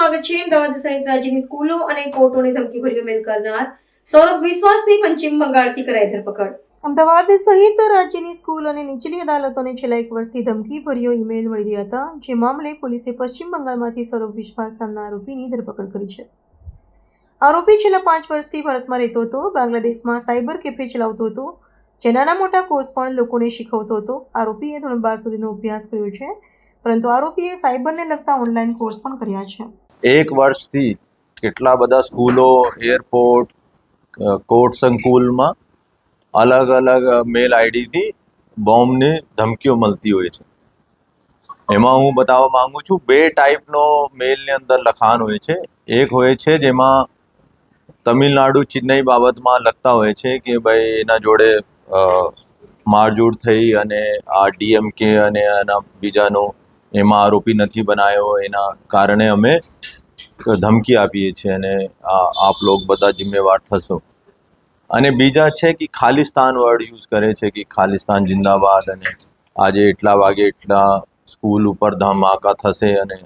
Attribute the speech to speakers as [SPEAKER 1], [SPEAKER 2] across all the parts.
[SPEAKER 1] સ્વાગત છે। અમદાવાદ સહિત રાજ્યની સ્કૂલો અને કોર્ટોને ધમકીભર્યો મેલ કરનાર સૌરભ વિશ્વાસની પશ્ચિમ બંગાળથી કરાઈ ધરપકડ। અમદાવાદ સહિત રાજ્યની સ્કૂલ અને નીચલી અદાલતોને છેલ્લા 1 વર્ષથી ધમકીભર્યો ઈમેલ મળી રહ્યા હતા, જે મામલે પોલીસે પશ્ચિમ બંગાળમાંથી સૌરભ વિશ્વાસ નામના આરોપીની ધરપકડ કરી છે। આરોપી છેલ્લા 5 વર્ષથી ભારતમાં રહેતો હતો, બાંગ્લાદેશમાં સાયબર કેફે ચલાવતો હતો, જે નાના મોટા કોર્સ પણ લોકોને શીખવતો હતો। આરોપીએ ધોરણ 12 સુધીનો અભ્યાસ કર્યો છે, પરંતુ આરોપીએ સાયબરને લગતા ઓનલાઈન કોર્સ પણ કર્યા છે।
[SPEAKER 2] 1 વર્ષથી કેટલા બધા સ્કૂલો, એરપોર્ટ, કોર્ટ સંકુલમાં અલગ અલગ મેલ આઈડીથી બોમ્બની ધમકીઓ મળતી હોય છે। એમાં હું બતાવવા માંગુ છું, 2 ટાઈપનો મેલની અંદર લખાણ હોય છે। એક હોય છે જેમાં તમિલનાડુ, ચેન્નઈ બાબતમાં લખતા હોય છે કે ભાઈ એના જોડે મારઝૂડ થઈ અને આ ડીએમકે અને એના બીજાનો એમાં આરોપી નથી બનાવ્યો, એના કારણે અમે ધમકી આપીએ છીએ અને આપ લોગ બધા જિમ્મેવાર થશો। અને બીજા છે કે ખાલિસ્તાન વર્ડ યુઝ કરે છે કે ખાલિસ્તાન જિંદાબાદ અને આજે એટલા વાગે એટલા સ્કૂલ ઉપર ધમાકા થશે અને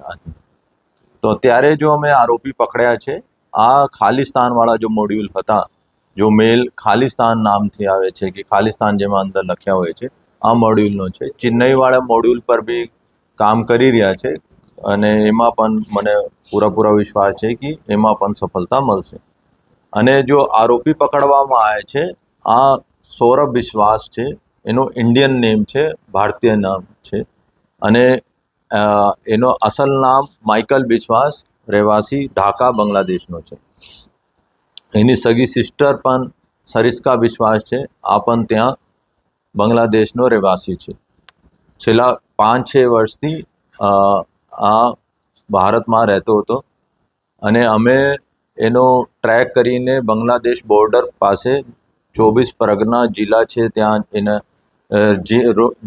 [SPEAKER 2] તો ત્યારે જો અમે આરોપી પકડ્યા છે, આ ખાલિસ્તાનવાળા જો મોડ્યુલ હતા, જો મેલ ખાલિસ્તાન નામથી આવે છે કે ખાલિસ્તાન જેમાં અંદર લખ્યા હોય છે, આ મોડ્યુલનો છે। ચેન્નઈવાળા મોડ્યુલ પર બી કામ કરી રહ્યા છે અને એમાં પણ મને પૂરા વિશ્વાસ છે કે એમાં પણ સફળતા મળશે। અને જો આરોપી પકડવામાં આવે છે, આ સૌરભ વિશ્વાસ છે, એનો ઇન્ડિયન નેમ છે, ભારતીય નામ છે અને એનો અસલ નામ માઇકલ વિશ્વાસ, રહેવાસી ઢાકા, બાંગ્લાદેશનો છે। એની સગી સિસ્ટર પણ સરિસ્કા વિશ્વાસ છે, આ પણ ત્યાં બાંગ્લાદેશનો રહેવાસી છે। છેલ્લા 5-6 વર્ષથી આ ભારતમાં રહેતો હતો અને અમે એનો ટ્રેક કરીને બાંગ્લાદેશ બોર્ડર પાસે 24 પરગના જિલ્લા છે, ત્યાં એના જે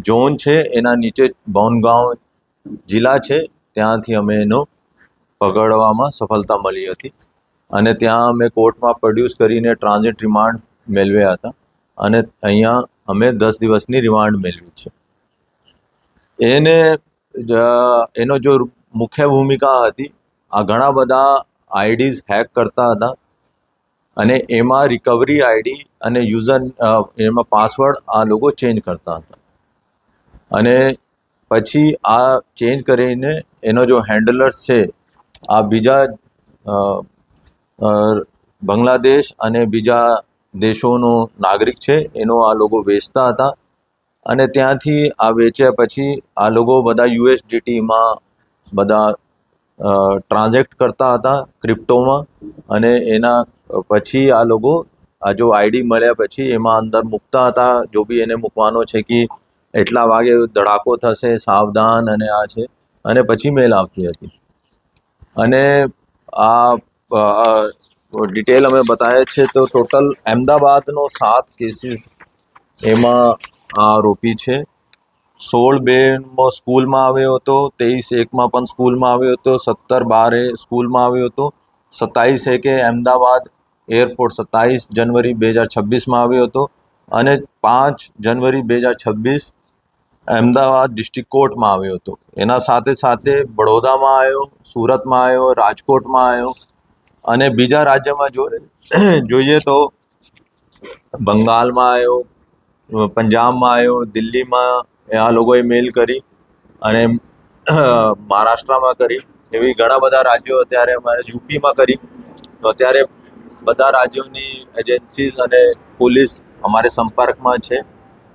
[SPEAKER 2] ઝોન છે એના નીચે બોનગાંવ જિલ્લા છે, ત્યાંથી અમે એનો પકડવામાં સફળતા મળી હતી અને ત્યાં અમે કોર્ટમાં પ્રોડ્યુસ કરીને ટ્રાન્ઝિટ રિમાન્ડ મેળવ્યા હતા અને અહીંયા અમે 10 દિવસની રિમાન્ડ મેળવી છે। એનો જો મુખ્ય ભૂમિકા હતી, આ ઘણા બધા આઈડીઝ હેક કરતા હતા અને એમાં રિકવરી આઈડી અને યુઝર એમાં પાસવર્ડ આ લોકો ચેન્જ કરતા હતા અને પછી આ ચેન્જ કરીને એનો જો હેન્ડલર્સ છે, આ બીજા બાંગ્લાદેશ અને બીજા દેશોનો નાગરિક છે, એનો આ લોકો વેચતા હતા અને ત્યાંથી આ વેચ્યા પછી આ લોકો બધા યુએસડીટીમાં બધા ટ્રાન્ઝેક્ટ કરતા હતા ક્રિપ્ટોમાં અને એના પછી આ લોકો આ જો આઈડી મળ્યા પછી એમાં અંદર મૂકતા હતા, જો બી એને મૂકવાનો છે કે એટલા વાગે ધડાકો થશે, સાવધાન અને આ છે, અને પછી મેલ આવતી હતી અને આ ડિટેલ અમે બતાવે છે। તો ટોટલ અમદાવાદનો 7 કેસીસ એમાં આ આરોપી છે। 16/2 સ્કૂલમાં આવ્યો હતો, 23/1 પણ સ્કૂલમાં આવ્યો હતો, 17/12 સ્કૂલમાં આવ્યો હતો, 27/1 અમદાવાદ એરપોર્ટ 27 જનવરી 2026માં આવ્યો હતો અને 5 જનવરી 2026 અમદાવાદ ડિસ્ટ્રિક્ટ કોર્ટમાં આવ્યો હતો। એના સાથે સાથે બડોદામાં આવ્યો, સુરતમાં આવ્યો, રાજકોટમાં આવ્યો અને બીજા રાજ્યમાં જોઈએ તો બંગાળમાં આવ્યો, પંજાબમાં આવ્યો, દિલ્હીમાં આ લોકોએ મેલ કરી અને મહારાષ્ટ્રમાં કરી, એવી ઘણા બધા રાજ્યો અત્યારે અમારે યુપીમાં કરી। તો અત્યારે બધા રાજ્યોની એજન્સીઝ અને પોલીસ અમારે સંપર્કમાં છે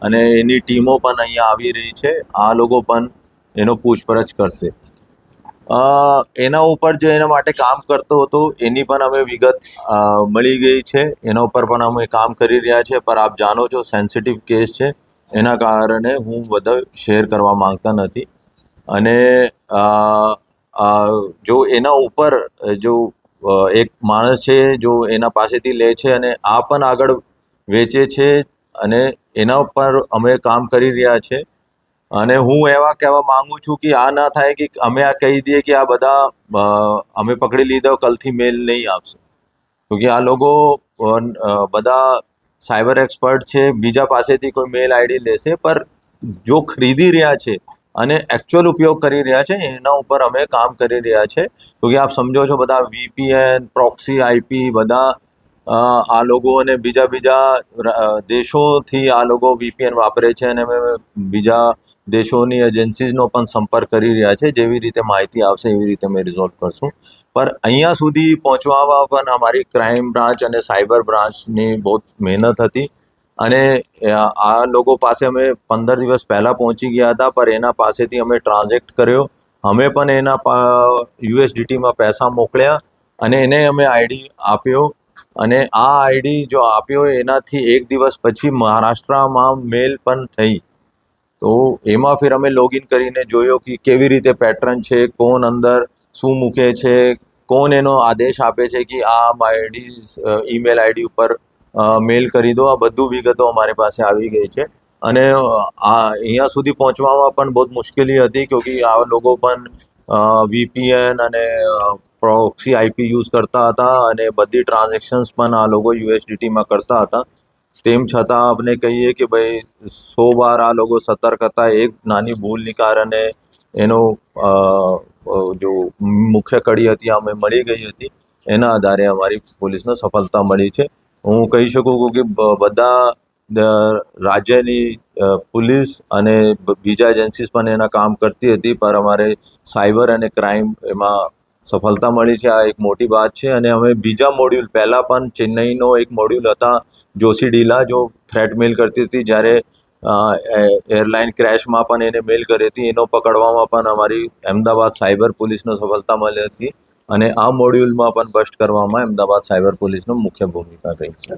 [SPEAKER 2] અને એની ટીમો પણ અહીંયા આવી રહી છે। આ લોકો પણ એનો પૂછપરછ કરશે। એના ઉપર જે એના માટે કામ કરતો હતો એની પણ અમે વિગત મળી ગઈ છે, એના ઉપર પણ અમે કામ કરી રહ્યા છે, પર આપ જાણો છો સેન્સિટિવ કેસ છે, એના કારણે હું બધો શેર કરવા માંગતા નથી અને જો એના ઉપર જો એક માણસ છે જો એના પાસેથી લે છે અને આ પણ આગળ વેચે છે અને એના ઉપર અમે કામ કરી રહ્યા છે અને હું એવા કહેવા માંગુ છું કે આ ના થાય કે અમે આ કહી દઈએ કે આ બધા અમે પકડી લીધો, કલથી મેલ નહીં આપશે, તો કે આ લોકો બધા સાયબર એક્સપર્ટ છે, બીજા પાસેથી કોઈ મેલ આઈડી લેશે, પર જો ખરીદી રહ્યા છે અને એકચ્યુઅલ ઉપયોગ કરી રહ્યા છે એના ઉપર અમે કામ કરી રહ્યા છે. ક્યોંકि આપ સમજો છો બધા VPN, પ્રોક્સી IP બધા આ લોકો અને બીજા દેશોથી આ લોકો VPN વાપરે છે અને અમે બીજા દેશોની એજન્સીઝનો પણ સંપર્ક કરી રહ્યા છે. જેવી રીતે માહિતી આવશે એવી રીતે અમે રિઝોલ્વ કરશું. પર અહીંયા સુધી પહોંચવામાં પણ અમારી ક્રાઇમ બ્રાન્ચ અને સાયબર બ્રાન્ચની બહુ મહેનત હતી અને આ લોકો પાસે અમે 15 દિવસ પહેલાં પહોંચી ગયા હતા. પર એના પાસેથી અમે ટ્રાન્ઝેક્ટ કર્યો, અમે પણ એના USDTમાં પૈસા મોકલ્યા અને એને અમે ID આપ્યો અને આ ID જો આપ્યો એનાથી એક દિવસ પછી મહારાષ્ટ્રમાં મેલ પણ થઈ. તો એમાં ફિર અમે લોગિન કરીને જોયો કે કેવી રીતે પેટર્ન છે, કોણ અંદર શું મૂકે છે, કોણ એનો આદેશ આપે છે કે આ ઈમેલ ID ઉપર મેલ કરી દો. આ બધું વિગતો અમારી પાસે આવી ગઈ છે અને અહીંયા સુધી પહોંચવામાં પણ બહુ મુશ્કેલી હતી ક્યોંકિ આ લોકો પણ VPN અને પ્રોક્સી IP યુઝ કરતા હતા અને બધી ટ્રાન્ઝેક્શન્સ પણ આ લોકો USDTમાં કરતા હતા. તેમ છતાં આપણે કહીએ કે ભાઈ 100 વાર આ લોકો સતર્ક હતા. એક નાની ભૂલને કારણે એનો જો મુખ્ય કડી હતી અમે મળી ગઈ હતી. એના આધારે અમારી પોલીસને સફળતા મળી છે. હું કહી શકું કે બધા રાજ્યની પોલીસ અને બીજા એજન્સીસ પણ એના કામ કરતી હતી, પર અમારે સાયબર અને ક્રાઇમ એમાં સફળતા મળી છે. આ એક મોટી વાત છે. અને અમે બીજા મોડ્યુલ પહેલાં પણ ચેન્નઈનો એક મોડ્યુલ હતા જોશી ડીલા, જો થ્રેટ મેલ કરતી હતી, જ્યારે એરલાઇન ક્રેશમાં પણ એને મેલ કરી હતી. એનો પકડવામાં પણ અમારી અમદાવાદ સાયબર પોલીસને સફળતા મળી હતી અને આ મોડ્યુલમાં પણ બસ્ટ કરવામાં અમદાવાદ સાયબર પોલીસનો મુખ્ય ભૂમિકા રહી છે.